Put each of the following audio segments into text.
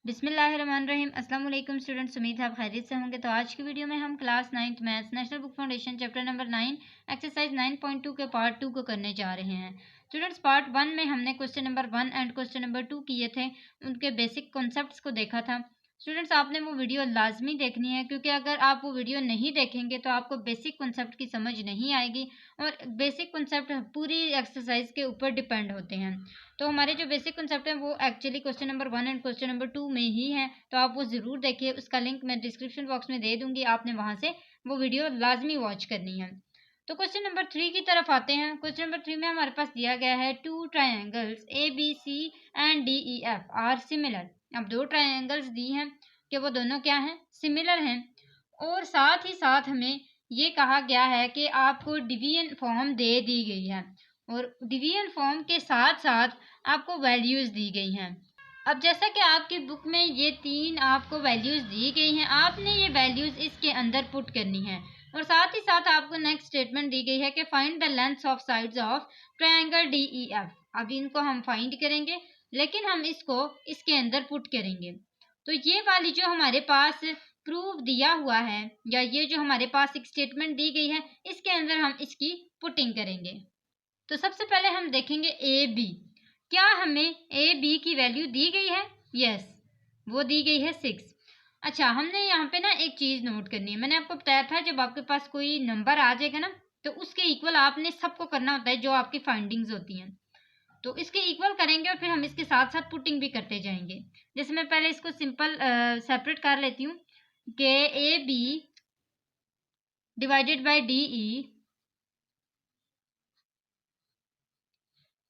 बिस्मिल्लाहिर्रहमानिर्रहीम। अस्सलाम वालेकुम स्टूडेंट्स, उम्मीद है आप खैरियत से होंगे। तो आज की वीडियो में हम class 9th maths national book foundation chapter number 9 exercise 9.2 के पार्ट 2 को करने जा रहे हैं। स्टूडेंट्स, पार्ट 1 में हमने question number 1 and question number 2 किए थे, उनके बेसिक कॉन्सेप्ट्स को देखा था। स्टूडेंट्स, आपने वो वीडियो लाजमी देखनी है, क्योंकि अगर आप वो वीडियो नहीं देखेंगे तो आपको बेसिक कॉन्सेप्ट की समझ नहीं आएगी, और बेसिक कॉन्सेप्ट पूरी एक्सरसाइज के ऊपर डिपेंड होते हैं। तो हमारे जो बेसिक कॉन्सेप्ट हैं वो actually question number 1 and question number 2 में ही है, तो आप वो ज़रूर देखिए। उसका लिंक मैं डिस्क्रिप्शन बॉक्स में दे दूंगी, आपने वहाँ से वो वीडियो लाजमी वॉच करनी है। तो क्वेश्चन नंबर 3 की तरफ आते हैं। क्वेश्चन नंबर 3 में हमारे पास दिया गया है two triangles A B C and D E F are similar. अब दो ट्राइंगल्स दी हैं कि वो दोनों क्या हैं, सिमिलर हैं, और साथ ही साथ हमें ये कहा गया है कि आपको डिवीजन फॉर्म दे दी गई है, और डिवीजन फॉर्म के साथ साथ आपको वैल्यूज़ दी गई हैं। अब जैसा कि आपकी बुक में ये 3 आपको वैल्यूज़ दी गई हैं, आपने ये वैल्यूज़ इसके अंदर पुट करनी है, और साथ ही साथ आपको नेक्स्ट स्टेटमेंट दी गई है कि find the length of sides of triangle D E F. अब इनको हम फाइंड करेंगे, लेकिन हम इसको इसके अंदर पुट करेंगे। तो ये वाली जो हमारे पास प्रूफ दिया हुआ है, या ये जो हमारे पास एक स्टेटमेंट दी गई है, इसके अंदर हम इसकी पुटिंग करेंगे। तो सबसे पहले हम देखेंगे ए बी। क्या हमें ए बी की वैल्यू दी गई है? यस, वो दी गई है 6। अच्छा, हमने यहाँ पे ना एक चीज़ नोट करनी है। मैंने आपको बताया था जब आपके पास कोई नंबर आ जाएगा ना, तो उसके इक्वल आपने सबको करना होता है जो आपकी फाइंडिंग्स होती हैं। तो इसके इक्वल करेंगे और फिर हम इसके साथ साथ पुटिंग भी करते जाएंगे। जैसे मैं पहले इसको सिंपल सेपरेट कर लेती हूँ कि A B divided by D E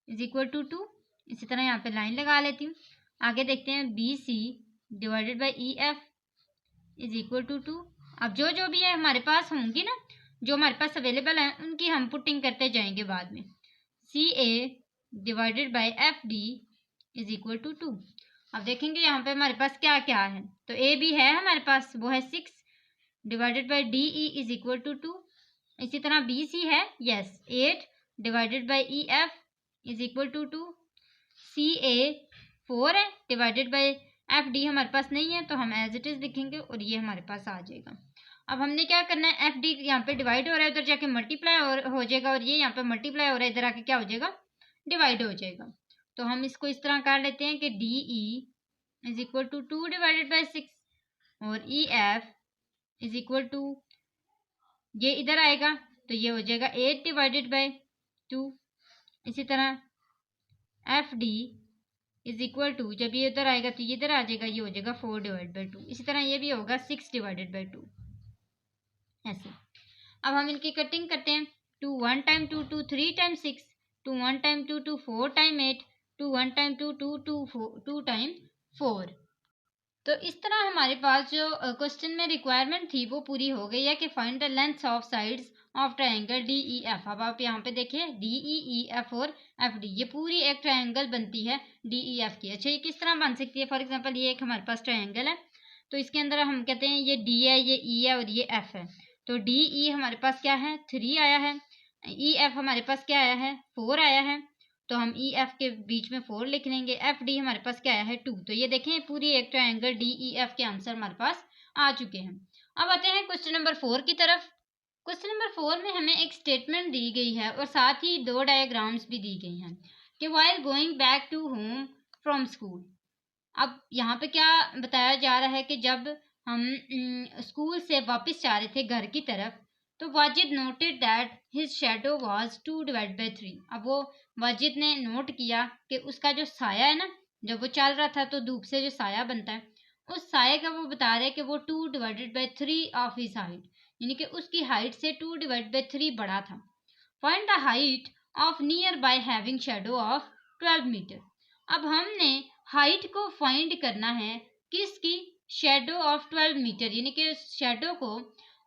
is equal to 2। इसी तरह यहाँ पे लाइन लगा लेती हूँ। आगे देखते हैं B C divided by E F is equal to 2। अब जो जो भी है हमारे पास होंगी ना, जो हमारे पास अवेलेबल है, उनकी हम पुटिंग करते जाएंगे बाद में। C A divided by F D is equal to 2। अब देखेंगे यहाँ पे हमारे पास क्या क्या है। तो ए बी है हमारे पास, वो है 6 divided by D E is equal to 2। इसी तरह बी सी है, yes, 8 divided by E F is equal to 2। C A 4 है डिवाइडेड बाई एफ डी हमारे पास नहीं है, तो हम एज इट इज़ लिखेंगे और ये हमारे पास आ जाएगा। अब हमने क्या करना है, एफ डी यहाँ पे डिवाइड हो रहा है, उधर जाके मल्टीप्लाई और हो जाएगा, और ये यहाँ पे मल्टीप्लाई हो रहा है, इधर आके क्या हो जाएगा, डिवाइड हो जाएगा। तो हम इसको इस तरह कर लेते हैं कि D E is equal to 2 divided by 6, और E F is equal to, ये इधर आएगा तो ये हो जाएगा 8 डिवाइडेड बाई 2। इसी तरह F D is equal to, जब ये इधर आएगा तो ये इधर आ जाएगा, ये हो जाएगा 4 डिवाइड बाई 2। इसी तरह ये भी होगा 6 डिवाइडेड बाई 2, ऐसे। अब हम इनकी कटिंग करते हैं। 2 1 time 2 2 3 time 6, 2 1 time 2 2 4 time 8, 2 1 time 2 2 2 time 4। तो इस तरह हमारे पास जो क्वेश्चन में रिक्वायरमेंट थी वो पूरी हो गई है कि find the length of sides of triangle D E F. अब आप यहाँ पे देखिए डी ई एफ और एफ डी, ये पूरी एक ट्रायंगल बनती है डी ई एफ की। अच्छा, ये किस तरह बन सकती है? फॉर एग्जांपल ये एक हमारे पास ट्रायंगल है, तो इसके अंदर हम कहते हैं ये डी है, ये ई है और ये एफ है। तो डी ई हमारे पास क्या है, 3 आया है, ई एफ हमारे पास क्या आया है, 4 आया है, तो हम ई एफ के बीच में 4 लिख लेंगे। एफ डी हमारे पास क्या आया है, 2। तो ये देखें पूरी एक ट्रायंगल डी ई एफ के आंसर हमारे पास आ चुके हैं। अब आते हैं क्वेश्चन नंबर 4 की तरफ। क्वेश्चन नंबर 4 में हमें एक स्टेटमेंट दी गई है और साथ ही 2 डायग्राम्स भी दी गई हैं कि while going back to home from school. अब यहाँ पे क्या बताया जा रहा है कि जब हम स्कूल से वापस जा रहे थे घर की तरफ, तो Wajid noted that his shadow was 2 divide by 3। अब वो वाजिद ने नोट किया कि उसका जो साया है ना, जब वो चल रहा था तो धूप से जो साया बनता है, उस साये का वो बता रहे हैं कि वो 2 divided by 3 of his height, यानी कि उसकी हाइट से 2 डिवाइड बाई 3 बड़ा था। Find the height of near by having shadow of 12 metre. अब हमने हाइट को फाइंड करना है, किसकी, शेडो ऑफ 12 मीटर, यानी कि शेडो को,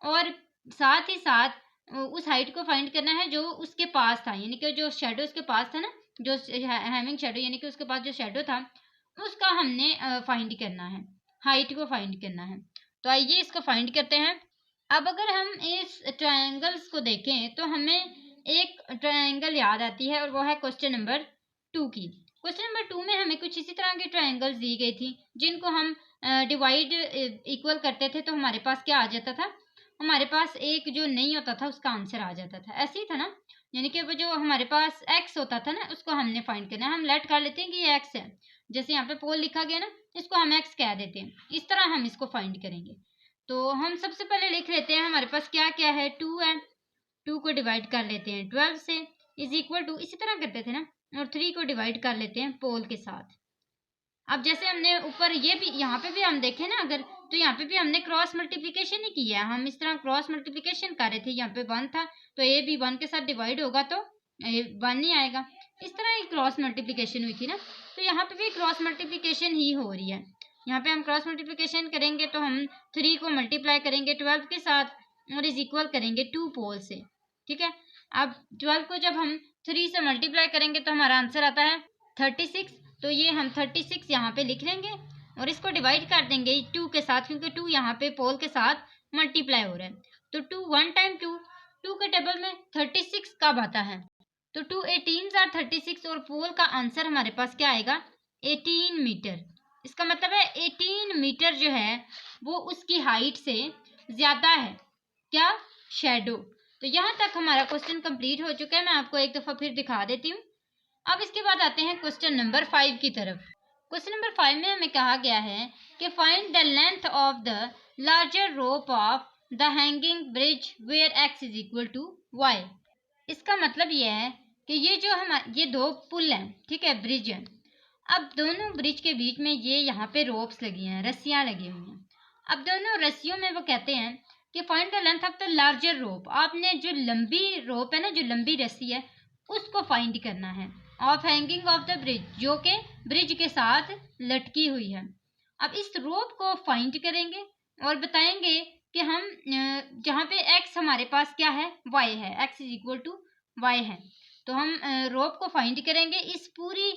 और साथ ही साथ उस हाइट को फाइंड करना है जो उसके पास था, यानी कि जो शेडो उसके पास था ना, जो हैविंग शेडो, यानी कि उसके पास जो शेडो था उसका हमने फाइंड करना है, हाइट को फाइंड करना है। तो आइए इसको फाइंड करते हैं। अब अगर हम इस ट्रायंगल्स को देखें तो हमें एक ट्रायंगल याद आती है, और वो है क्वेश्चन नंबर 2 की। क्वेश्चन नंबर 2 में हमें कुछ इसी तरह के ट्रायंगल्स दी गई थी जिनको हम डिवाइड इक्वल करते थे, तो हमारे पास क्या आ जाता था, हमारे पास एक जो नहीं होता था उसका आंसर आ जाता था। ऐसे ही था ना, यानी कि वो जो हमारे पास एक्स होता था ना उसको हमने फाइंड करना है। हम लेट कर लेते हैं कि ये एक्स है, जैसे यहाँ पे पोल लिखा गया ना, इसको हम एक्स कह देते हैं। इस तरह हम इसको फाइंड करेंगे। तो हम सबसे पहले लिख लेते हैं हमारे पास क्या क्या है, 2 है, 2 को डिवाइड कर लेते हैं 12 से, इज इक्वल टू, इसी तरह करते थे ना, और 3 को डिवाइड कर लेते हैं पोल के साथ। अब जैसे हमने ऊपर ये भी, यहाँ पे भी हम देखें ना अगर, तो यहाँ पे भी हमने क्रॉस मल्टीप्लिकेशन ही किया है। हम इस तरह क्रॉस मल्टीप्लिकेशन कर रहे थे, यहाँ पे 1 था तो ए भी 1 के साथ डिवाइड होगा तो 1 ही आएगा। इस तरह ही क्रॉस मल्टीप्लिकेशन हुई थी ना, तो यहाँ पे भी क्रॉस मल्टीप्लिकेशन ही हो रही है। यहाँ पे हम क्रॉस मल्टीप्लिकेशन करेंगे तो हम 3 को मल्टीप्लाई करेंगे 12 के साथ और इज इक्वल करेंगे 2 पोल से, ठीक है। अब 12 को जब हम 3 से मल्टीप्लाई करेंगे तो हमारा आंसर आता है 36। तो ये हम 36 यहाँ पे लिख लेंगे और इसको डिवाइड कर देंगे 2 के साथ, क्योंकि 2 यहाँ पे पोल के साथ मल्टीप्लाई हो रहा है। तो 2 1 टाइम 2 के टेबल में 36 कब आता है, तो 2 18 आर 36 और पोल का आंसर हमारे पास क्या आएगा, 18 मीटर। इसका मतलब है 18 मीटर जो है वो उसकी हाइट से ज़्यादा है क्या, शेडो। तो यहाँ तक हमारा क्वेश्चन कंप्लीट हो चुका है। मैं आपको एक दफ़ा फिर दिखा देती हूँ। अब इसके बाद आते हैं क्वेश्चन नंबर 5 की तरफ। क्वेश्चन नंबर 5 में हमें कहा गया है कि find the length of the larger rope of the hanging bridge where X is equal to Y. इसका मतलब यह है कि ये जो ये 2 पुल हैं, ठीक है, ब्रिज है। अब दोनों ब्रिज के बीच में ये यहाँ पे रोप्स लगी हैं, रस्सियाँ लगी हुई हैं। अब दोनों रस्सियों में वो कहते हैं कि find the length of the larger rope. आपने जो लंबी रोप है ना, जो लंबी रस्सी है, उसको फाइंड करना है of hanging of the bridge, जो कि ब्रिज के साथ लटकी हुई है। अब इस रोप को फाइंड करेंगे और बताएंगे कि हम जहाँ पे एक्स हमारे पास क्या है, वाई है, X is equal to Y है। तो हम रोप को फाइंड करेंगे इस पूरी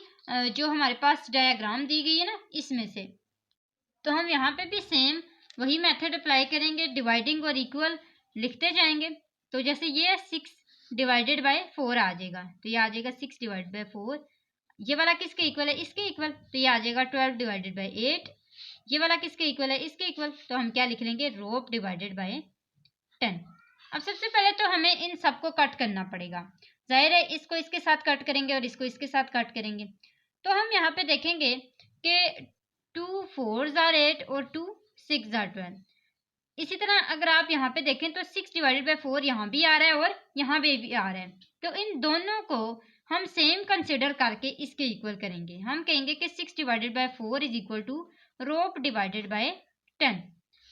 जो हमारे पास डायग्राम दी गई है ना, इसमें से। तो हम यहाँ पे भी सेम वही मेथड अप्लाई करेंगे, डिवाइडिंग और इक्वल लिखते जाएंगे। तो जैसे ये 6 डिवाइडेड बाय 4 आ जाएगा, तो ये आ जाएगा 6 डिवाइड बाय 4। ये वाला किसके इक्वल है, इसके इक्वल, तो ये आ जाएगा 12 डिवाइडेड बाय 8। ये वाला किसके इक्वल है, इसके इक्वल, तो हम क्या लिख लेंगे, रोप डिवाइडेड बाय 10। अब सबसे पहले तो हमें इन सबको कट करना पड़ेगा। जाहिर है इसको इसके साथ कट करेंगे और इसको इसके साथ कट करेंगे। तो हम यहाँ पे देखेंगे कि 2 4 आर 8 और 2 6 आर 12। इसी तरह अगर आप यहाँ पे देखें तो 6 डिवाइडेड बाई 4 यहाँ भी आ रहा है और यहाँ भी आ रहा है। तो इन दोनों को हम सेम कंसिडर करके इसके इक्वल करेंगे। हम कहेंगे कि 6 divided by 4 is equal to rope divided by 10।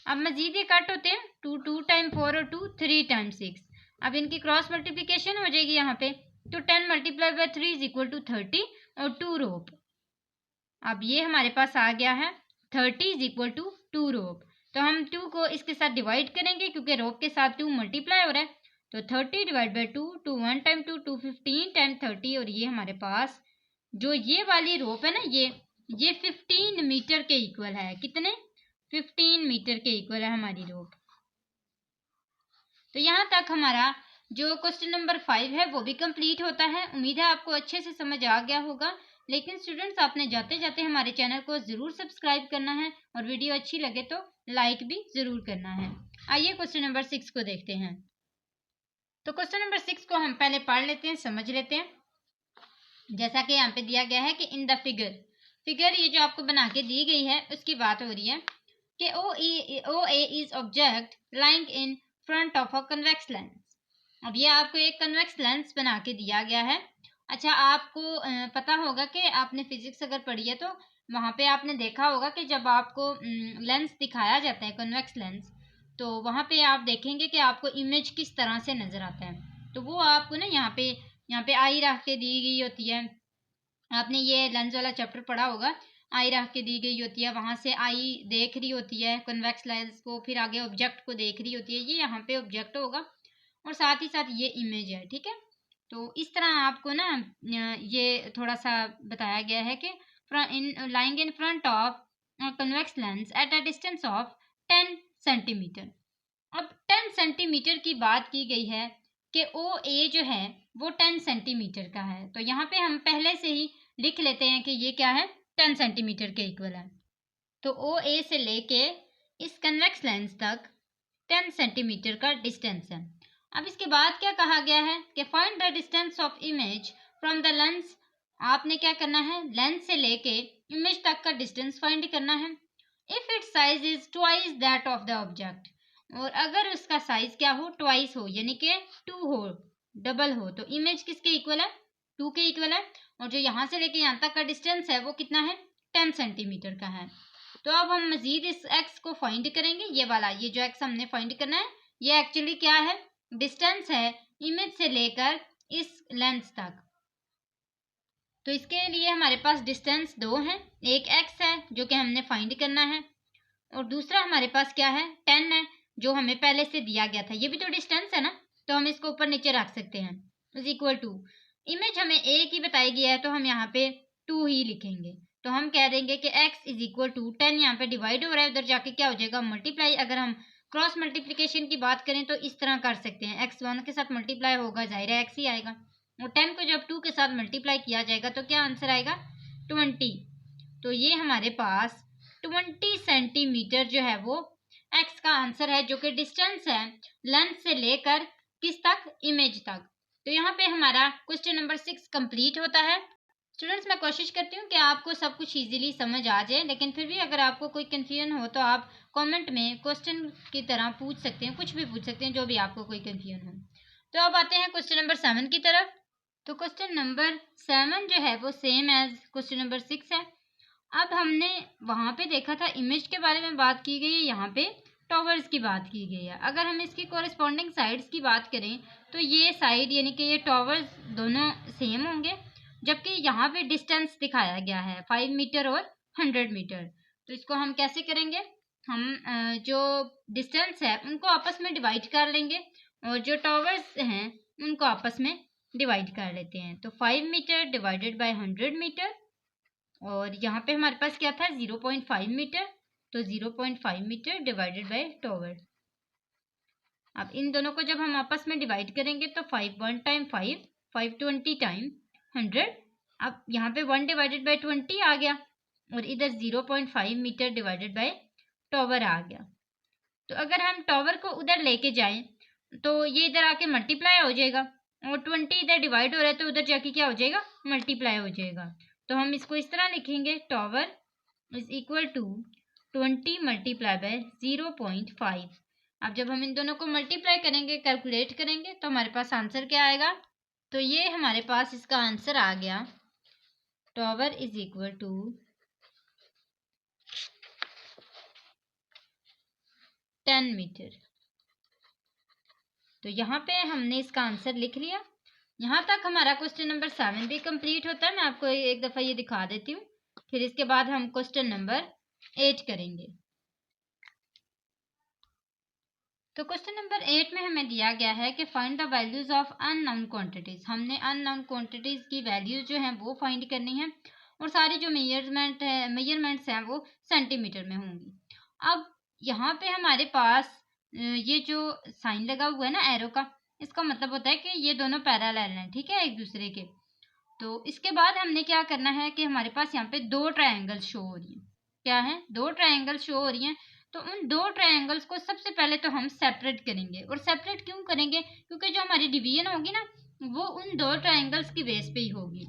अब मजीद ये कट होते हैं, 2 टाइम 4 और 2 3 टाइम 6। अब इनकी क्रॉस मल्टीप्लिकेशन हो जाएगी यहाँ पे, तो 10 multiply by 3 is equal to 30 और 2 रोप। अब ये हमारे पास आ गया है 30 इज इक्वल टू 2 रोप। तो हम 2 को इसके साथ डिवाइड करेंगे क्योंकि रोप के साथ 2 मल्टीप्लाई हो रहा है। तो 30 डिवाइड बाई 2, 2 1 टाइम 2 15 टाइम 30। और ये हमारे पास जो ये वाली रोप है ना, ये 15 मीटर के इक्वल है। कितने, 15 मीटर के इक्वल है हमारी रोप। तो यहाँ तक हमारा जो क्वेश्चन नंबर 5 है वो भी कंप्लीट होता है। उम्मीद है आपको अच्छे से समझ आ गया होगा। लेकिन स्टूडेंट्स, आपने जाते जाते हमारे चैनल को ज़रूर सब्सक्राइब करना है और वीडियो अच्छी लगे तो लाइक भी ज़रूर करना है। आइए क्वेश्चन नंबर 6 को देखते हैं। तो क्वेश्चन नंबर 6 को हम पहले पढ़ लेते हैं, समझ लेते हैं। जैसा कि यहाँ पे दिया गया है कि इन द फिगर ये जो आपको बना के दी गई है उसकी बात हो रही है कि O A is object lying in front of a convex lens. अब ये आपको एक कन्वेक्स लेंस बना के दिया गया है। अच्छा, आपको पता होगा कि आपने फिजिक्स अगर पढ़ी है तो वहाँ पे आपने देखा होगा कि जब आपको लेंस दिखाया जाता है, कन्वेक्स लेंस, तो वहाँ पे आप देखेंगे कि आपको इमेज किस तरह से नज़र आता है। तो वो आपको ना यहाँ पे आई रख के दी गई होती है। आपने ये लेंस वाला चैप्टर पढ़ा होगा, आई रख के दी गई होती है, वहाँ से आई देख रही होती है कन्वेक्स लेंस को, फिर आगे ऑब्जेक्ट को देख रही होती है। ये यहाँ पे ऑब्जेक्ट होगा और साथ ही साथ ये इमेज है, ठीक है। तो इस तरह आपको ना ये थोड़ा सा बताया गया है कि lying in front of convex lens eight a distance of 10 centimetre. अब 10 सेंटीमीटर की बात की गई है कि ओ ए जो है वो 10 सेंटीमीटर का है। तो यहाँ पे हम पहले से ही लिख लेते हैं कि ये क्या है, 10 सेंटीमीटर के इक्वल है। तो ओ ए से लेके इस कन्वेक्स लेंस तक 10 सेंटीमीटर का डिस्टेंस है। अब इसके बाद क्या कहा गया है कि find the distance of image from the lens. आपने क्या करना है, लेंस से लेके इमेज तक का डिस्टेंस फाइंड करना है। If it's size is twice that of the object, और अगर उसका साइज क्या हो, ट्वाइस हो, यानी कि 2 हो, डबल हो, तो इमेज किसके इक्वल है, 2 के इक्वल है। और जो यहाँ से लेके यहाँ तक का डिस्टेंस है वो कितना है, 10 सेंटीमीटर का है। तो अब हम मजीद इस x को फाइंड करेंगे। ये वाला, ये जो x हमने फाइंड करना है, ये एक्चुअली क्या है, डिस्टेंस है इमेज से लेकर इस लेंस तक। तो इसके लिए हमारे पास डिस्टेंस 2 है, एक x है जो कि हमने फाइंड करना है, और दूसरा हमारे पास क्या है, 10 है जो हमें पहले से दिया गया था। ये भी तो डिस्टेंस है ना, तो हम इसको ऊपर नीचे रख सकते हैं। इज इक्वल टू, इमेज हमें एक ही बताई गया है तो हम यहाँ पे 2 ही लिखेंगे। तो हम कह देंगे कि x इज इक्वल टू 10, यहाँ पे डिवाइड हो रहा है, उधर जाके क्या हो जाएगा, मल्टीप्लाई। अगर हम क्रॉस मल्टीप्लिकेशन की बात करें तो इस तरह कर सकते हैं, x 1 के साथ मल्टीप्लाई होगा, जाहिर है x ही आएगा, और 10 को जब 2 के साथ मल्टीप्लाई किया जाएगा तो क्या आंसर आएगा, 20। तो ये हमारे पास 20 सेंटीमीटर जो है वो x का आंसर है, जो कि डिस्टेंस है लेंस से लेकर किस तक, इमेज तक। तो यहाँ पे हमारा क्वेश्चन नंबर 6 कंप्लीट होता है। स्टूडेंट्स, मैं कोशिश करती हूँ कि आपको सब कुछ इजीली समझ आ जाए, लेकिन फिर भी अगर आपको कोई कन्फ्यूजन हो तो आप कमेंट में क्वेश्चन की तरह पूछ सकते हैं, कुछ भी पूछ सकते हैं, जो भी आपको कोई कन्फ्यूजन हो। तो अब आते हैं क्वेश्चन नंबर 7 की तरफ। तो क्वेश्चन नंबर 7 जो है वो सेम एज क्वेश्चन नंबर 6 है। अब हमने वहाँ पे देखा था इमेज के बारे में बात की गई है, यहाँ पे टॉवर्स की बात की गई है। अगर हम इसकी कोरिस्पॉन्डिंग साइड्स की बात करें तो ये साइड यानी कि ये टॉवर्स दोनों सेम होंगे, जबकि यहाँ पे डिस्टेंस दिखाया गया है 5 मीटर और 100 मीटर। तो इसको हम कैसे करेंगे, हम जो डिस्टेंस है उनको आपस में डिवाइड कर लेंगे, और जो टॉवर्स हैं उनको आपस में डिवाइड कर लेते हैं। तो 5 मीटर डिवाइडेड बाय 100 मीटर, और यहाँ पे हमारे पास क्या था, 0.5 मीटर, तो 0.5 मीटर डिवाइडेड बाय टॉवर। अब इन दोनों को जब हम आपस में डिवाइड करेंगे तो 5 1 टाइम 5, 5 20 टाइम 100। अब यहाँ पे 1 डिवाइडेड बाय 20 आ गया, और इधर 0.5 मीटर डिवाइडेड बाय टॉवर आ गया। तो अगर हम टॉवर को उधर लेके जाएं तो ये इधर आके मल्टीप्लाई हो जाएगा, और 20 इधर डिवाइड हो रहा है तो उधर जाके क्या हो जाएगा, मल्टीप्लाई हो जाएगा। तो हम इसको इस तरह लिखेंगे, tower is equal to 20 multiply by 0.5। अब जब हम इन दोनों को मल्टीप्लाई करेंगे, कैलकुलेट करेंगे, तो हमारे पास आंसर क्या आएगा, तो ये हमारे पास इसका आंसर आ गया, tower is equal to 10 metre. तो यहाँ पे हमने इसका आंसर लिख लिया। यहाँ तक हमारा क्वेश्चन नंबर 7 भी कंप्लीट होता है। मैं आपको एक दफ़ा ये दिखा देती हूँ, फिर इसके बाद हम क्वेश्चन नंबर 8 करेंगे। तो क्वेश्चन नंबर 8 में हमें दिया गया है कि find the values of unknown quantities. हमने अननोन क्वांटिटीज की वैल्यूज जो हैं वो फाइंड करनी है, और सारी जो मेजरमेंट्स हैं वो सेंटीमीटर में होंगी। अब यहाँ पे हमारे पास ये जो साइन लगा हुआ है ना एरो का, इसका मतलब होता है कि ये दोनों पैरेलल हैं, ठीक है, एक दूसरे के। तो इसके बाद हमने क्या करना है कि हमारे पास यहाँ पे 2 ट्रायंगल्स शो हो रही हैं। क्या है, 2 ट्रायंगल्स शो हो रही हैं। तो उन 2 ट्रायंगल्स को सबसे पहले तो हम सेपरेट करेंगे। और सेपरेट क्यों करेंगे, क्योंकि जो हमारी डिवीजन होगी ना वो उन 2 ट्रायंगल्स की बेस पे ही होगी।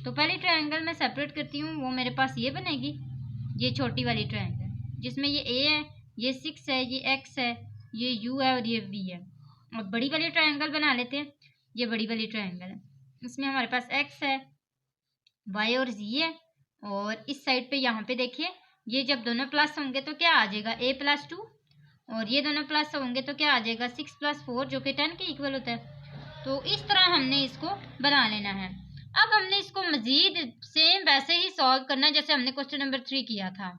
तो पहली ट्रायंगल मैं सेपरेट करती हूँ, वो मेरे पास ये बनेगी, ये छोटी वाली ट्रायंगल जिसमें ये ए है, ये 6 है, ये एक्स है, ये यू है और ये वी है। और बड़ी वाली ट्रायंगल बना लेते हैं, ये बड़ी वाली ट्रायंगल है, इसमें हमारे पास एक्स है, वाई और जी है, और इस साइड पे यहाँ पे देखिए ये जब दोनों प्लस होंगे तो क्या आ जाएगा, a + 2, और ये दोनों प्लस होंगे तो क्या आ जाएगा, 6 + 4 जो कि 10 के इक्वल होता है। तो इस तरह हमने इसको बना लेना है। अब हमने इसको मजीद सेम वैसे ही सॉल्व करना है जैसे हमने क्वेश्चन नंबर 3 किया था।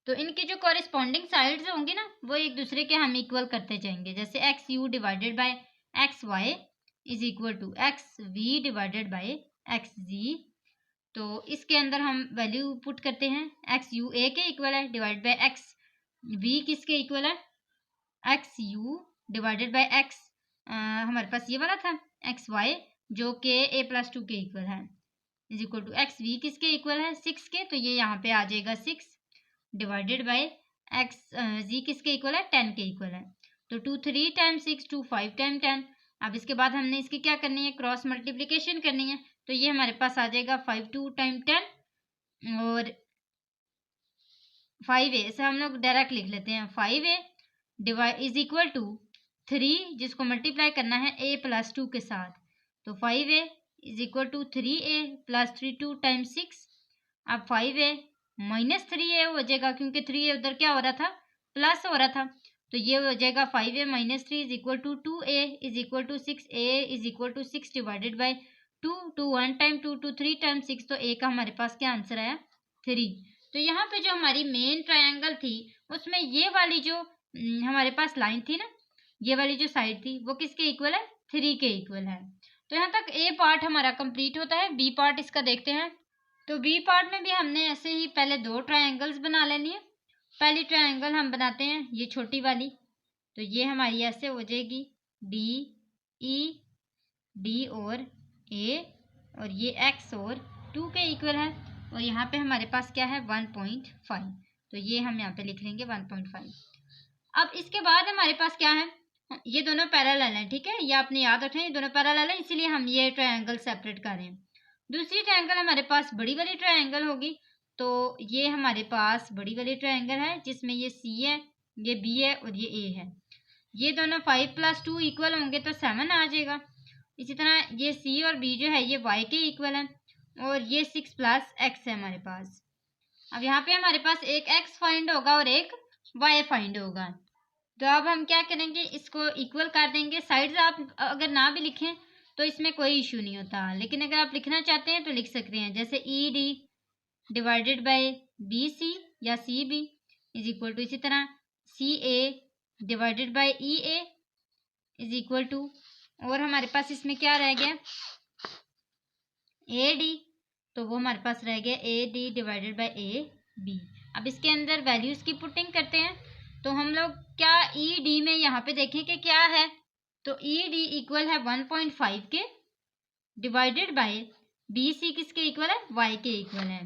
तो इनकी जो कॉरेस्पॉन्डिंग साइड्स होंगी ना वो एक दूसरे के हम इक्वल करते जाएंगे। जैसे X U divided by X Y is equal to X V divided by X G. तो इसके अंदर हम वैल्यू पुट करते हैं, एक्स यू ए के इक्वल है डिवाइड बाय एक्स वी किसके इक्वल है, x U divided by x हमारे पास ये वाला था एक्स वाई जो कि a + 2 के इक्वल है, is equal to X V किसके इक्वल है 6 के, तो ये यहाँ पे आ जाएगा 6 डिवाइडेड बाय एक्स जी किसके इक्वल है 10 के इक्वल है। तो 2 3 टाइम 6 2 5 टाइम 10। अब इसके बाद हमने इसकी क्या करनी है क्रॉस मल्टीप्लिकेशन करनी है, तो ये हमारे पास आ जाएगा 5 2 टाइम 10 और 5a ऐसे हम लोग डायरेक्ट लिख लेते हैं 5a divide is equal to 3 जिसको मल्टीप्लाई करना है a प्लस 2 के साथ, तो 5a is equal to 3a plus 3 2 time 6। अब 5a माइनस 3a हो जाएगा क्योंकि 3a उधर क्या हो रहा था प्लस हो रहा था, तो ये हो जाएगा 5a minus 3 is equal to 2a is equal to 6a is equal to 6 divided by 2 2 1 time 2 2 3 time 6, तो a का हमारे पास क्या आंसर आया 3। तो यहाँ पे जो हमारी मेन ट्रायंगल थी उसमें ये वाली जो हमारे पास लाइन थी ना, ये वाली जो साइड थी वो किसके इक्वल है 3 के इक्वल है। तो यहाँ तक ए पार्ट हमारा कंप्लीट होता है। बी पार्ट इसका देखते हैं। तो बी पार्ट में भी हमने ऐसे ही पहले 2 ट्रायंगल्स बना लेनी है। पहली ट्रायंगल हम बनाते हैं ये छोटी वाली, तो ये हमारी ऐसे हो जाएगी डी ई डी और ए और ये एक्स और 2 के इक्वल है और यहाँ पे हमारे पास क्या है 1.5, तो ये हम यहाँ पे लिख लेंगे 1.5। अब इसके बाद हमारे पास क्या है ये दोनों पैरेलल हैं, ठीक है, ये आपने याद रखें ये दोनों पैरेलल हैं इसीलिए हम ये ट्रायंगल सेपरेट कर रहे हैं। दूसरी ट्रायंगल हमारे पास बड़ी वाली ट्रायंगल होगी, तो ये हमारे पास बड़ी वाली ट्रायंगल है जिसमें ये सी है ये बी है और ये ए है। ये दोनों 5 + 2 इक्वल होंगे तो 7 आ जाएगा। इसी तरह ये सी और बी जो है ये वाई के इक्वल है और ये 6 + x है हमारे पास। अब यहाँ पे हमारे पास एक x फाइंड होगा और एक y फाइंड होगा, तो अब हम क्या करेंगे इसको इक्वल कर देंगे। साइड्स आप अगर ना भी लिखें तो इसमें कोई इशू नहीं होता, लेकिन अगर आप लिखना चाहते हैं तो लिख सकते हैं, जैसे E D divided by B C या C B is equal to, इसी तरह C A divided by E A is equal to, और हमारे पास इसमें क्या रह गया ए डी, तो वो हमारे पास रह गया A D divided by A B. अब इसके अंदर वैल्यूज़ की पुटिंग करते हैं, तो हम लोग क्या ई डी में यहाँ पे देखें कि क्या है, तो ई डी इक्वल है 1.5 के डिवाइडेड बाय बी सी किसके इक्वल है वाई के इक्वल है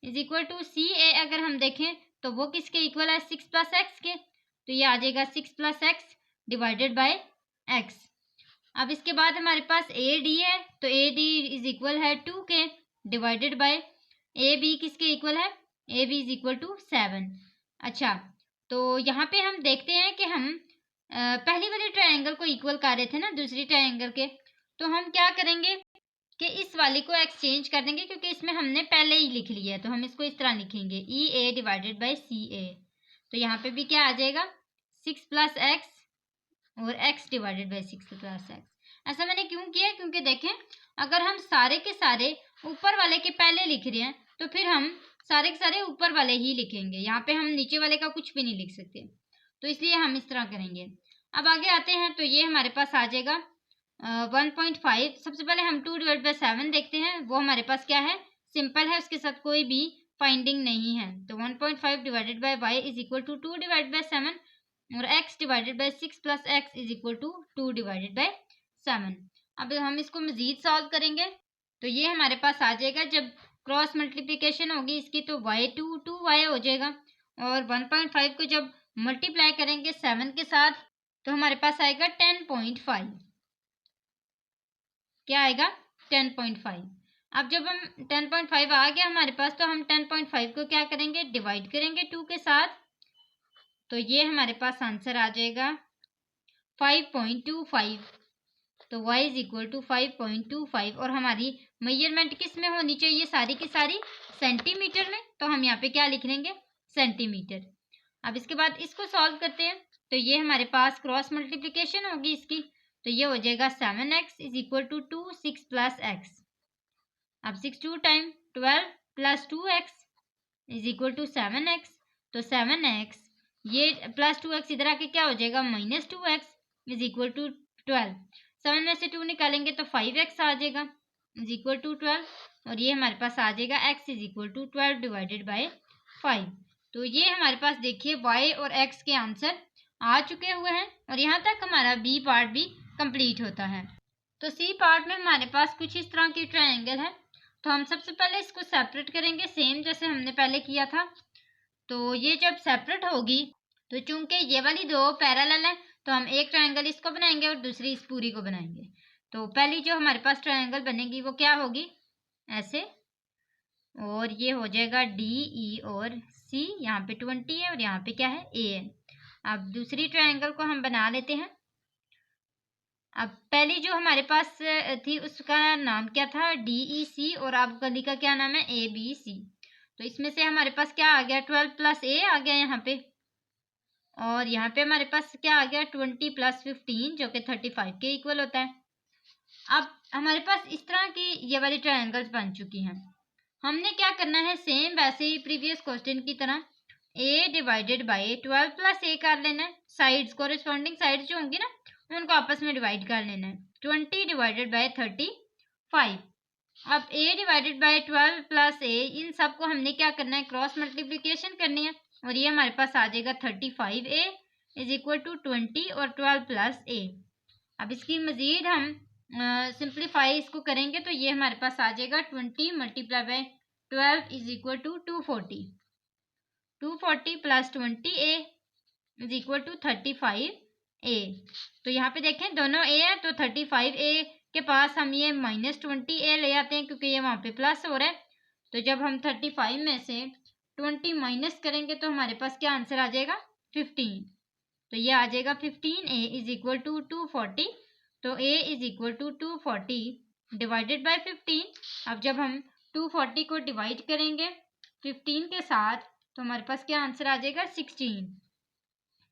इज इक्वल टू सी ए अगर हम देखें तो वो किसके इक्वल है 6 + x के, तो ये आ जाएगा 6 + x डिवाइडेड बाय x। अब इसके बाद हमारे पास ए डी है, तो ए डी इज इक्वल है 2 के डिवाइडेड बाय ए बी किसके इक्वल है A B is equal to 7। अच्छा, तो यहाँ पे हम देखते हैं कि हम पहली वाली ट्रायंगल को इक्वल कर रहे थे ना दूसरी ट्रायंगल के, तो हम क्या करेंगे कि इस वाली को एक्सचेंज कर देंगे क्योंकि इसमें हमने पहले ही लिख लिया है, तो हम इसको इस तरह लिखेंगे ई ए डिवाइडेड बाय सी ए। तो यहाँ पे भी क्या आ जाएगा 6 + x और x डिवाइडेड बाय 6 + x। ऐसा मैंने क्यों किया, क्योंकि देखें अगर हम सारे के सारे ऊपर वाले के पहले लिख रहे हैं तो फिर हम सारे के सारे ऊपर वाले ही लिखेंगे, यहाँ पे हम नीचे वाले का कुछ भी नहीं लिख सकते, तो इसलिए हम इस तरह करेंगे। अब आगे आते हैं, तो ये हमारे पास आ जाएगा 1.5। सबसे पहले हम 2 डिवाइड बाय 7 देखते हैं, वो हमारे पास क्या है सिंपल है, उसके साथ कोई भी फाइंडिंग नहीं है। तो 1.5 divided by y is equal to 2 divide by 7 और x divided by 6 + x is equal to 2 divided by 7। अब हम इसको मजीद सॉल्व करेंगे, तो ये हमारे पास आ जाएगा जब क्रॉस मल्टीप्लिकेशन होगी इसकी तो y2 2y हो जाएगा और 1.5 को जब मल्टीप्लाई करेंगे 7 के साथ तो हमारे पास आएगा 10.5। क्या आएगा 10.5। अब जब हम 10.5 आ गया हमारे पास तो हम 10.5 को क्या करेंगे डिवाइड करेंगे 2 के साथ, तो ये हमारे पास आंसर आ जाएगा 5.25। तो y इज इक्वल टू 5.25 और हमारी मेजरमेंट किस में होनी चाहिए सारी की सारी सेंटीमीटर में, तो हम यहाँ पे क्या लिख लेंगे सेंटीमीटर। अब इसके बाद इसको सॉल्व करते हैं, तो ये हमारे पास क्रॉस मल्टीप्लिकेशन होगी इसकी, तो ये हो जाएगा 7x is equal to 2 6 + x। अब 6 2 time 12 + 2x is equal to 7x, तो 7x ये प्लस 2x इधर आके क्या हो जाएगा -2x इज इक्वल टू 12। 7 में से 2 निकालेंगे तो 5x आ जाएगा इज इक्वल टू 12 और ये हमारे पास आ जाएगा x is equal to 12 divided by 5। तो ये हमारे पास देखिए y और x के आंसर आ चुके हुए हैं और यहाँ तक हमारा b पार्ट भी कंप्लीट होता है। तो सी पार्ट में हमारे पास कुछ इस तरह की ट्रायंगल है, तो हम सबसे पहले इसको सेपरेट करेंगे, सेम जैसे हमने पहले किया था। तो ये जब सेपरेट होगी तो चूंकि ये वाली दो पैरेलल है तो हम एक ट्रायंगल इसको बनाएंगे और दूसरी इस पूरी को बनाएंगे। तो पहली जो हमारे पास ट्रायंगल बनेगी वो क्या होगी, ऐसे, और ये हो जाएगा डी ई और सी, यहाँ पे 20 है और यहाँ पे क्या है, ए है। अब दूसरी ट्रायंगल को हम बना लेते हैं। अब पहली जो हमारे पास थी उसका नाम क्या था, डी ई सी, और अब गली का क्या नाम है, ए बी सी। तो इसमें से हमारे पास क्या आ गया, 12 प्लस ए आ गया यहाँ पे, और यहाँ पे हमारे पास क्या आ गया, 20 प्लस 15 जो कि 35 के इक्वल होता है। अब हमारे पास इस तरह की ये वाली ट्रायंगल्स बन चुकी हैं। हमने क्या करना है, सेम वैसे ही प्रीवियस क्वेश्चन की तरह a डिवाइडेड बाय 12 प्लस ए कर लेना है। साइड्स, कोरिस्पॉन्डिंग साइड्स जो होंगी ना उनको आपस में डिवाइड कर लेना है। 20 डिवाइडेड बाय 35। अब a डिवाइडेड बाय 12 प्लस ए, इन सबको हमने क्या करना है, क्रॉस मल्टीप्लिकेशन करनी है, और ये हमारे पास आ जाएगा 35a इज इक्वल टू 20 और 12 प्लस ए। अब इसकी मजीद हम सिंप्लीफाई इसको करेंगे तो ये हमारे पास आ जाएगा 20 multiply by 12 is equal to 240। 240 plus 20a is equal to 35a। तो यहाँ पे देखें दोनों a है तो 35a के पास हम ये -20a ले आते हैं क्योंकि ये वहाँ पे प्लस हो रहा है। तो जब हम 35 में से 20 माइनस करेंगे तो हमारे पास क्या आंसर आ जाएगा, 15। तो ये आ जाएगा 15a इज इक्वल टू 240। तो a is equal to 240 divided by 15। अब जब हम 240 को डिवाइड करेंगे 15 के साथ तो हमारे पास क्या आंसर आ जाएगा, 16।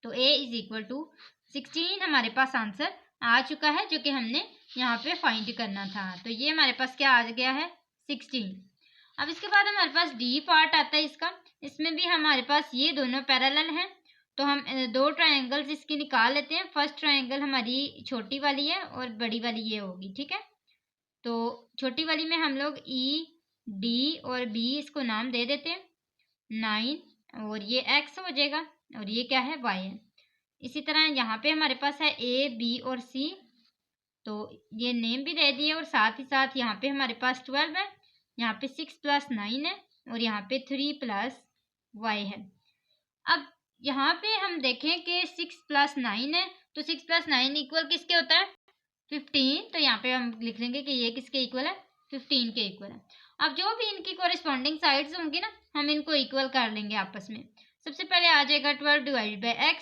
तो a इज इक्वल टू 16 हमारे पास आंसर आ चुका है जो कि हमने यहाँ पे फाइंड करना था। तो ये हमारे पास क्या आ गया है, 16। अब इसके बाद हमारे पास डी पार्ट आता है इसका। इसमें भी हमारे पास ये दोनों पैरेलल हैं तो हम दो ट्रायंगल्स इसकी निकाल लेते हैं। फर्स्ट ट्रायंगल हमारी छोटी वाली है और बड़ी वाली ये होगी, ठीक है। तो छोटी वाली में हम लोग ई डी और बी इसको नाम दे देते हैं, 9, और ये x हो जाएगा और ये क्या है, y है। इसी तरह यहाँ पे हमारे पास है a b और c, तो ये नेम भी दे दिए, और साथ ही साथ यहाँ पे हमारे पास 12 है, यहाँ पे 6 प्लस 9 है और यहाँ पे 3 प्लस y है। अब यहाँ पे हम देखें कि 6 प्लस 9 है तो 6 प्लस 9 इक्वल किसके होता है, 15। तो यहाँ पे हम लिख लेंगे कि ये किसके इक्वल है, 15 के इक्वल है। अब जो भी इनकी कोरिस्पॉन्डिंग साइड्स होंगी ना हम इनको इक्वल कर लेंगे आपस में। सबसे पहले आ जाएगा 12 डिवाइडेड बाय x,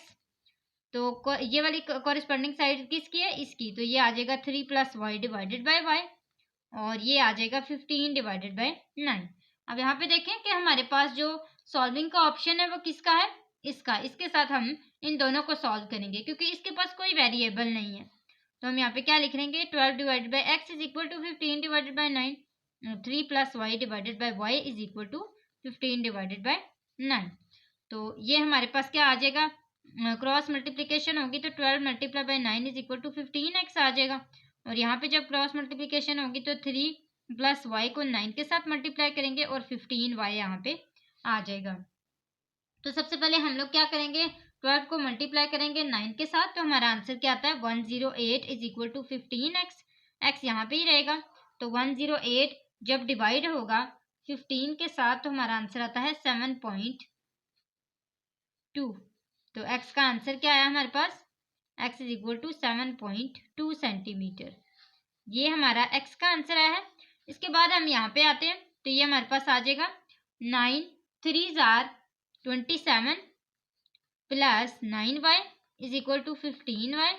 तो ये वाली कोरिस्पॉन्डिंग साइड किसकी है, इसकी। तो ये आ जाएगा 3 plus Y divided by y, और ये आ जाएगा 15 डिवाइडेड बाय 9। अब यहाँ पे देखें कि हमारे पास जो सॉल्विंग का ऑप्शन है वो किसका है, इसका। इसके साथ हम इन दोनों को सॉल्व करेंगे क्योंकि इसके पास कोई वेरिएबल नहीं है। तो हम यहाँ पे क्या लिख लेंगे, 12 divided by x is equal to 15 divided by 9, 3 plus Y divided by y is equal to 15 divided by 9। तो ये हमारे पास क्या आ जाएगा, क्रॉस मल्टीप्लिकेशन होगी तो 12 multiply by 9 is equal to 15x आ जाएगा, और यहाँ पे जब क्रॉस मल्टीप्लिकेशन होगी तो 3 प्लस वाई को 9 के साथ मल्टीप्लाई करेंगे और 15y यहाँ पे आ जाएगा। तो सबसे पहले हम लोग क्या करेंगे, 12 को मल्टीप्लाई करेंगे 9 के साथ, तो हमारा आंसर क्या आता है, 108 is equal to 15x। x यहाँ पे ही रहेगा, तो 108 जब डिवाइड होगा 15 के साथ तो हमारा आंसर आता है 7.2। तो x का आंसर क्या आया हमारे पास, x is equal to 7.2 centimetre. ये हमारा x का आंसर आया है। इसके बाद हम यहाँ पे आते हैं तो ये हमारे पास आ जाएगा 9 3 जार 27 plus 9y is equal to 15y।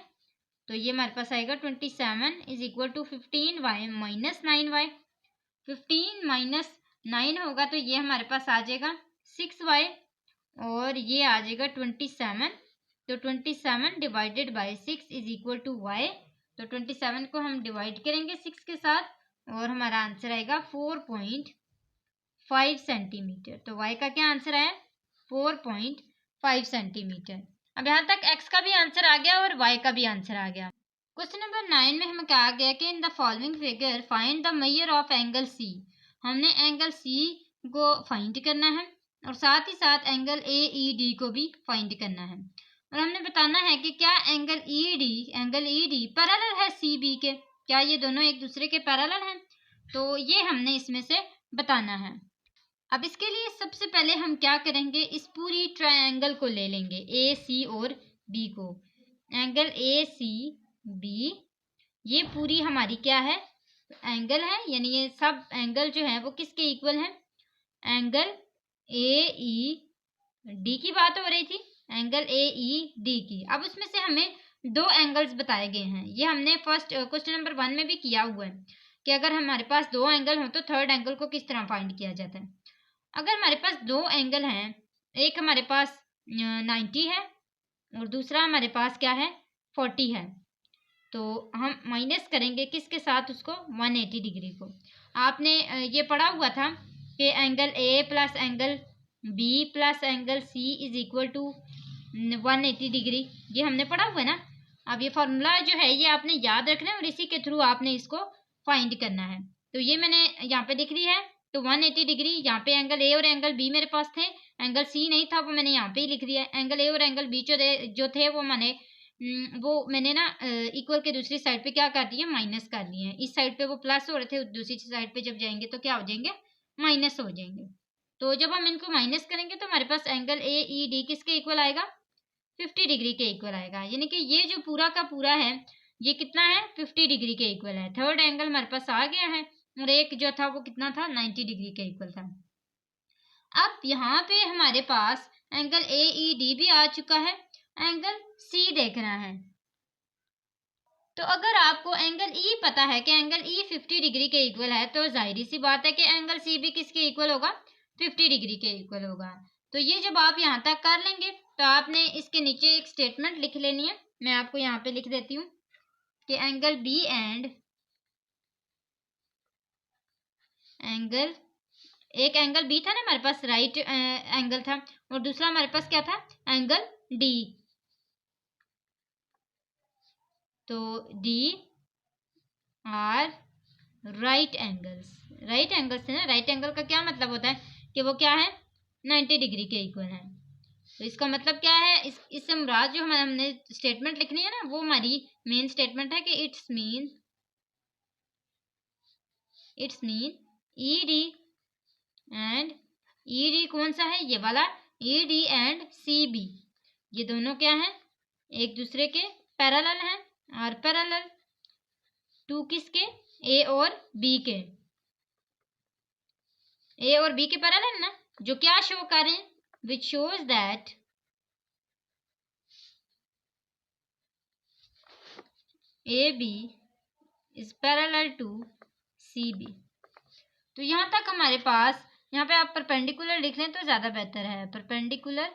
तो ये हमारे पास आएगा 27 is equal to 15y minus 9y। 15 minus 9 होगा तो ये हमारे पास आ जाएगा 6y, और ये आ जाएगा 27। तो 27 divided by 6 is equal to y। तो 27 को हम डिवाइड करेंगे 6 के साथ और हमारा आंसर आएगा 4.5 सेंटीमीटर। तो y का क्या आंसर आया, 4.5 सेंटीमीटर। अब यहाँ तक x का भी आंसर आ गया और y का भी आंसर आ गया। क्वेश्चन नंबर 9 में हमें कहा गया कि in the following figure find the measure of angle C। हमने एंगल C को फाइंड करना है और साथ ही साथ एंगल AED को भी फाइंड करना है, और हमने बताना है कि क्या एंगल ED पैरेलल है CB के, क्या ये दोनों एक दूसरे के पैरेलल हैं। तो ये हमने इसमें से बताना है। अब इसके लिए सबसे पहले हम क्या करेंगे, इस पूरी ट्रायंगल को ले लेंगे, ए सी और बी को। एंगल ए सी बी ये पूरी हमारी क्या है, एंगल है, यानी ये सब एंगल जो है वो किसके इक्वल है, एंगल ए ई डी की बात हो रही थी, एंगल ए ई डी की। अब उसमें से हमें दो एंगल्स बताए गए हैं, ये हमने फर्स्ट क्वेश्चन नंबर 1 में भी किया हुआ है कि अगर हमारे पास दो एंगल हो तो थर्ड एंगल को किस तरह फाइंड किया जाता है। अगर हमारे पास दो एंगल हैं, एक हमारे पास 90 है और दूसरा हमारे पास क्या है 40 है, तो हम माइनस करेंगे किसके साथ, उसको 180 डिग्री को। आपने ये पढ़ा हुआ था कि angle A plus angle B plus angle C is equal to 180 degree, ये हमने पढ़ा हुआ है ना। अब ये फॉर्मूला जो है ये आपने याद रखना है और इसी के थ्रू आपने इसको फाइंड करना है। तो ये मैंने यहाँ पे लिख ली है, तो 180 डिग्री, यहाँ पे एंगल ए और एंगल बी मेरे पास थे, एंगल सी नहीं था वो मैंने यहाँ पे ही लिख दिया है। एंगल ए और एंगल बी जो थे वो मैंने ना इक्वल के दूसरी साइड पे क्या कर दिया, माइनस कर लिए हैं। इस साइड पे वो प्लस हो रहे थे, दूसरी साइड पे जब जाएंगे तो क्या हो जाएंगे, माइनस हो जाएंगे। तो जब हम इनको माइनस करेंगे तो हमारे पास एंगल ए ई डी किसके इक्वल आएगा, 50 डिग्री के इक्वल आएगा। यानी कि ये जो पूरा का पूरा है ये कितना है, 50 डिग्री के इक्वल है। थर्ड एंगल हमारे पास आ गया है और एक जो था वो कितना था, 90 डिग्री के इक्वल था। अब यहाँ पे हमारे पास एंगल ए ई डी भी आ चुका है, एंगल सी देखना है। तो अगर आपको एंगल ई पता है कि एंगल ई 50 डिग्री के इक्वल है, तो जाहिर सी बात है कि एंगल सी भी किसके इक्वल होगा, 50 डिग्री के इक्वल होगा। तो ये जब आप यहाँ तक कर लेंगे तो आपने इसके नीचे एक स्टेटमेंट लिख लेनी है। मैं आपको यहाँ पे लिख देती हूँ कि एंगल बी एंड एंगल, एक एंगल बी था ना हमारे पास, राइट एंगल था, और दूसरा हमारे पास क्या था, एंगल डी। तो D R right angles, right angles है ना। राइट एंगल का क्या मतलब होता है कि वो क्या है, 90 डिग्री के इक्वल है। तो इसका मतलब क्या है, इससे मुराद जो हमने स्टेटमेंट लिखनी है ना वो हमारी मेन स्टेटमेंट है कि it's mean E D and E D कौन सा है, ये वाला, E D and C B, ये दोनों क्या है, एक दूसरे के पैरेलल हैं, और पैरेलल टू किसके, ए और बी के, ए और बी के पैरेलल ना, जो क्या शो कर रहे हैं, which shows that A B is parallel to C B. तो यहाँ तक हमारे पास, यहाँ पे आप परपेंडिकुलर लिख लें तो ज़्यादा बेहतर है, perpendicular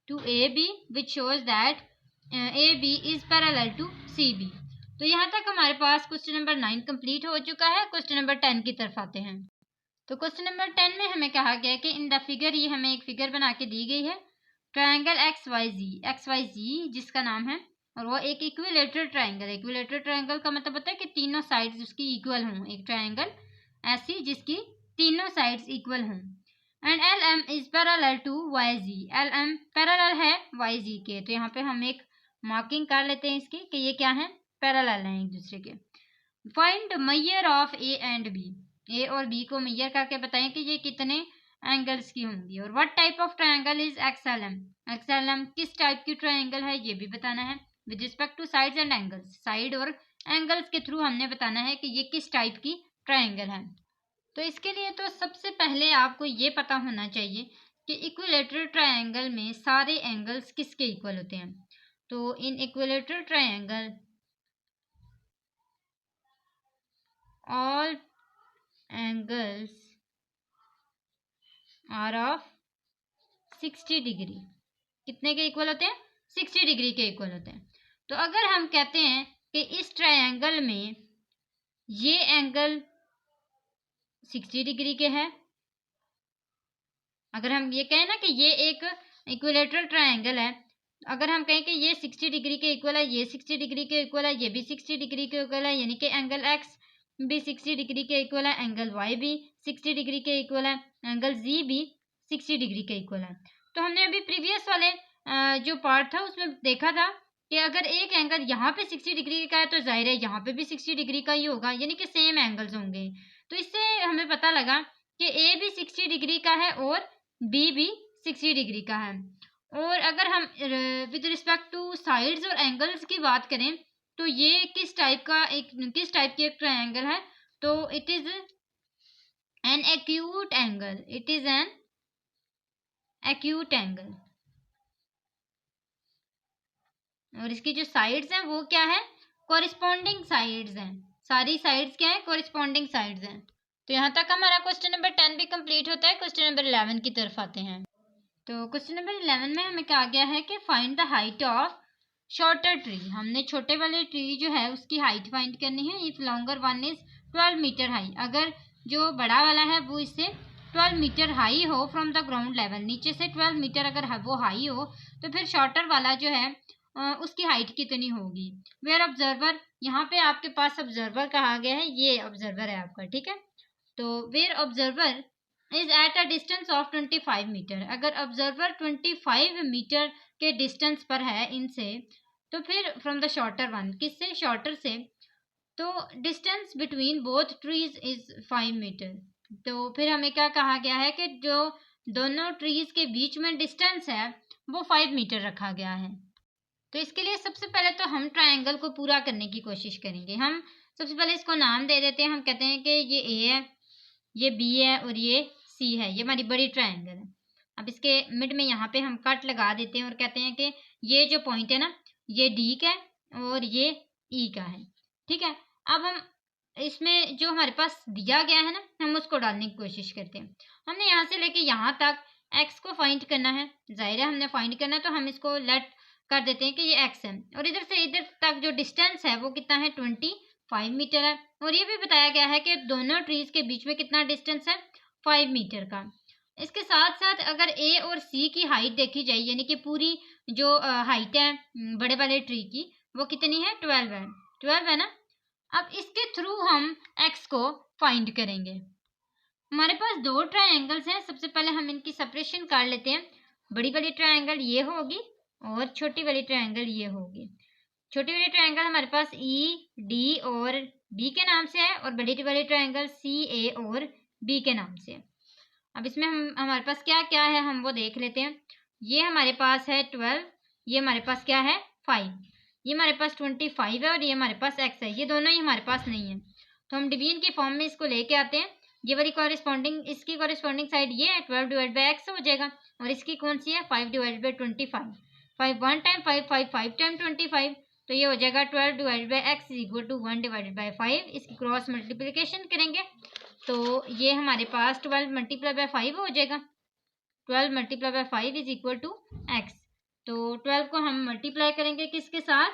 to A B which shows that A B is parallel to C B. तो यहाँ तक हमारे पास क्वेश्चन नंबर 9 कंप्लीट हो चुका है। क्वेश्चन नंबर 10 की तरफ आते हैं। तो क्वेश्चन नंबर 10 में हमें कहा गया है कि इन द फिगर, ये हमें एक फिगर बना के दी गई है, ट्रायंगल एक्स वाई जी जिसका नाम है, और वो एक इक्विलेटरल ट्रायंगल। इक्विलेटरल ट्रायंगल का मतलब होता है कि तीनों साइड्स उसकी इक्वल हों, एक ट्रायंगल ऐसी जिसकी तीनों साइड्स इक्वल हों। And L M is parallel to Y G, L M parallel है वाई जी के। तो यहाँ पे हम एक मार्किंग कर लेते हैं इसकी कि ये क्या है, पैरेलल हैं एक दूसरे के। Find measure of A and B, A और बी को मेजर करके बताएं कि ये कितने एंगल्स की होंगी। और what type of triangle is XLM, XLM किस टाइप की ट्रायंगल है ये भी बताना है। With respect two sides and angles, side और एंगल्स के थ्रू हमने बताना है कि ये किस टाइप की ट्रायंगल है। तो इसके लिए तो सबसे पहले आपको ये पता होना चाहिए कि इक्विलेटरल ट्रायंगल में सारे एंगल्स किसके इक्वल होते हैं। तो in equilateral triangle all angles are of 60 degree, कितने के इक्वल होते हैं, 60 डिग्री के इक्वल होते हैं। तो अगर हम कहते हैं कि इस ट्रायंगल में ये एंगल 60 डिग्री के है, अगर हम ये कहें ना कि ये एक इक्विलेटरल ट्रायंगल है, अगर हम कहें कि ये 60 डिग्री के इक्वल है, ये 60 डिग्री के इक्वल है, ये भी 60 डिग्री के इक्वल है, यानी कि एंगल एक्स भी 60 डिग्री के इक्वल है, एंगल वाई भी 60 डिग्री के इक्वल है, एंगल जी भी 60 डिग्री के इक्वल है। तो हमने अभी प्रीवियस वाले जो पार्ट था उसमें देखा था कि अगर एक एंगल यहाँ पे 60 डिग्री का है तो जाहिर है यहाँ पे भी 60 डिग्री का ही होगा, यानी कि सेम एंगल्स होंगे। तो इससे हमें पता लगा कि ए भी 60 डिग्री का है और बी भी 60 डिग्री का है। और अगर हम विद रिस्पेक्ट टू साइड्स और एंगल्स की बात करें तो ये किस टाइप की एक ट्रायंगल है, तो it is an acute angle, it is an acute angle. और इसकी जो साइड्स हैं वो क्या है, कॉरिस्पॉन्डिंग साइड्स हैं। सारी साइड्स क्या है, कॉरिस्पॉन्डिंग साइड्स हैं। तो यहाँ तक हमारा क्वेश्चन नंबर 10 भी कंप्लीट होता है। क्वेश्चन नंबर 11 की तरफ आते हैं। तो क्वेश्चन नंबर 11 में हमें कहा गया है कि find the height of shorter tree. हमने छोटे वाले ट्री जो है उसकी हाइट फाइंड करनी है। If longer one is 12 metre high, अगर जो बड़ा वाला है वो इससे 12 मीटर हाई हो फ्रॉम द ग्राउंड लेवल, नीचे से 12 मीटर अगर वो हाई हो तो फिर शॉर्टर वाला जो है उसकी हाइट कितनी होगी। वेयर ऑब्जर्वर, यहाँ पे आपके पास ऑब्जर्वर कहा गया है, ये ऑब्जर्वर है आपका, ठीक है। तो where observer is at a distance of 25 metre, अगर ऑब्जर्वर 25 मीटर के डिस्टेंस पर है इनसे, तो फिर फ्रॉम द शॉर्टर वन, किससे, शॉर्टर से, तो distance between both trees is 5 metre. तो फिर हमें क्या कहा गया है कि जो दोनों ट्रीज के बीच में डिस्टेंस है वो 5 मीटर रखा गया है। तो इसके लिए सबसे पहले तो हम ट्रायंगल को पूरा करने की कोशिश करेंगे। हम सबसे पहले इसको नाम दे देते हैं। हम कहते हैं कि ये ए है, ये बी है और ये सी है। ये हमारी बड़ी ट्रायंगल है। अब इसके मिड में यहाँ पे हम कट लगा देते हैं और कहते हैं कि ये जो पॉइंट है ना, ये डी का है और ये ई का है, ठीक है। अब हम इसमें जो हमारे पास दिया गया है ना, हम उसको डालने की कोशिश करते हैं। हमने यहाँ से लेके यहाँ तक एक्स को फाइंड करना है, जाहिर है हमने फाइंड करना है, तो हम इसको लेट कर देते हैं कि ये एक्स है। और इधर से इधर तक जो डिस्टेंस है वो कितना है, 25 मीटर है। और ये भी बताया गया है कि दोनों ट्रीज के बीच में कितना डिस्टेंस है, 5 मीटर का। इसके साथ साथ अगर ए और सी की हाइट देखी जाए, यानी कि पूरी जो हाइट है बड़े वाले ट्री की, वो कितनी है, 12 है, 12 है ना। अब इसके थ्रू हम एक्स को फाइंड करेंगे। हमारे पास दो ट्रायंगल्स हैं। सबसे पहले हम इनकी सेपरेशन कर लेते हैं। बड़ी वाली ट्रायंगल ये होगी और छोटी वाली ट्रायंगल ये होगी। छोटी वाली ट्रायंगल हमारे पास ई डी और बी के नाम से है और बड़ी वाली ट्रायंगल सी ए और बी के नाम से है। अब इसमें हमारे पास क्या क्या है हम वो देख लेते हैं। ये हमारे पास है 12, ये हमारे पास क्या है 5, ये हमारे पास 25 है और ये हमारे पास x है। ये दोनों ही हमारे पास नहीं है, तो हम डिवीजन के फॉर्म में इसको लेके आते हैं। ये वाली कॉरेस्पॉन्डिंग, इसकी कॉरेस्पॉन्डिंग साइड ये है, 12 डिवाइड बाई एक्स हो जाएगा। और इसकी कौन सी है, 5 डिवाइड बाई 25। 5 1 टाइम 5, 5 5 टाइम 25, तो ये हो जाएगा 12 divide by X is equal to 1 divided by 5। इसकी क्रॉस मल्टीप्लिकेशन करेंगे तो ये हमारे पास 12 मल्टीप्लाई बाई 5 हो जाएगा। 12 multiply by 5 is equal to X. तो 12 को हम मल्टीप्लाई करेंगे किसके साथ,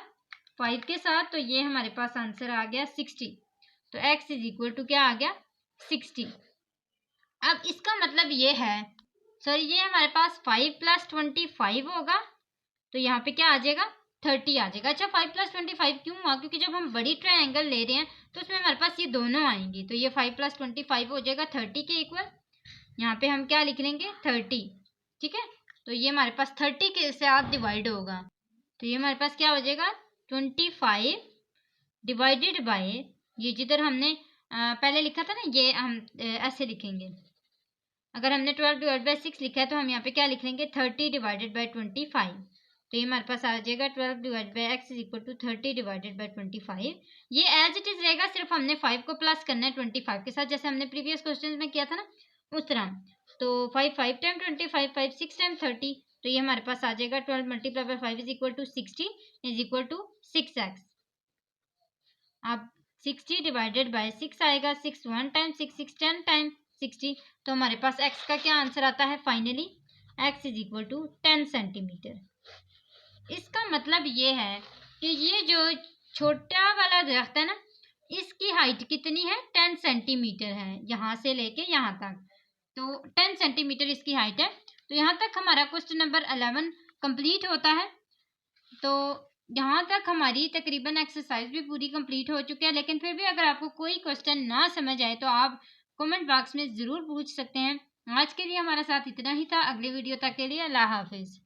5 के साथ, तो ये हमारे पास आंसर आ गया 60। तो x इज इक्वल टू क्या आ गया, 60। अब इसका मतलब ये है, सर ये हमारे पास 5 + 25 होगा, तो यहाँ पे क्या आ जाएगा, 30 आ जाएगा। अच्छा 5 + 25 क्यों हुआ, क्योंकि जब हम बड़ी ट्रायंगल ले रहे हैं तो उसमें हमारे पास ये दोनों आएंगी, तो ये 5 + 25 हो जाएगा 30 के इक्वल। यहाँ पे हम क्या लिख लेंगे, 30, ठीक है। तो ये हमारे पास 30 के साथ डिवाइड होगा, तो ये हमारे पास क्या हो जाएगा, 25 डिवाइडेड बाय, ये जिधर हमने पहले लिखा था ना, ये हम ऐसे लिखेंगे। अगर हमने 12 डिवाइड बाई 6 लिखा है तो हम यहाँ पे क्या लिख लेंगे, 30 डिवाइडेड बाई 25। तो ये हमारे पास आ जाएगा 12 divide by X is equal to 30 divided by 25। ये एज इट इज रहेगा, सिर्फ हमने 5 को प्लस करना है 25 के साथ, जैसे हमने प्रीवियस क्वेश्चन में किया था ना उस तरह। तो 5 5 टाइम 25, 5 6 टाइम 30, तो ये हमारे पास आ जाएगा 12 multiply by 5 is equal to 60 is equal to 6x। अब 60 डिवाइडेड बाई 6 आएगा, 6 1 टाइम 6 6 10 टाइम 60, तो हमारे पास x का क्या आंसर आता है finally, x is equal to 10 centimetre. इसका मतलब ये है कि ये जो छोटा वाला दरख्त है ना, इसकी हाइट कितनी है, 10 सेंटीमीटर है, यहाँ से लेके यहाँ तक, तो 10 सेंटीमीटर इसकी हाइट है। तो यहाँ तक हमारा क्वेश्चन नंबर 11 कंप्लीट होता है। तो यहाँ तक हमारी तकरीबन एक्सरसाइज भी पूरी कंप्लीट हो चुकी है, लेकिन फिर भी अगर आपको कोई क्वेश्चन ना समझ आए तो आप कमेंट बॉक्स में ज़रूर पूछ सकते हैं। आज के लिए हमारा साथ इतना ही था। अगले वीडियो तक के लिए अल्लाह हाफिज़।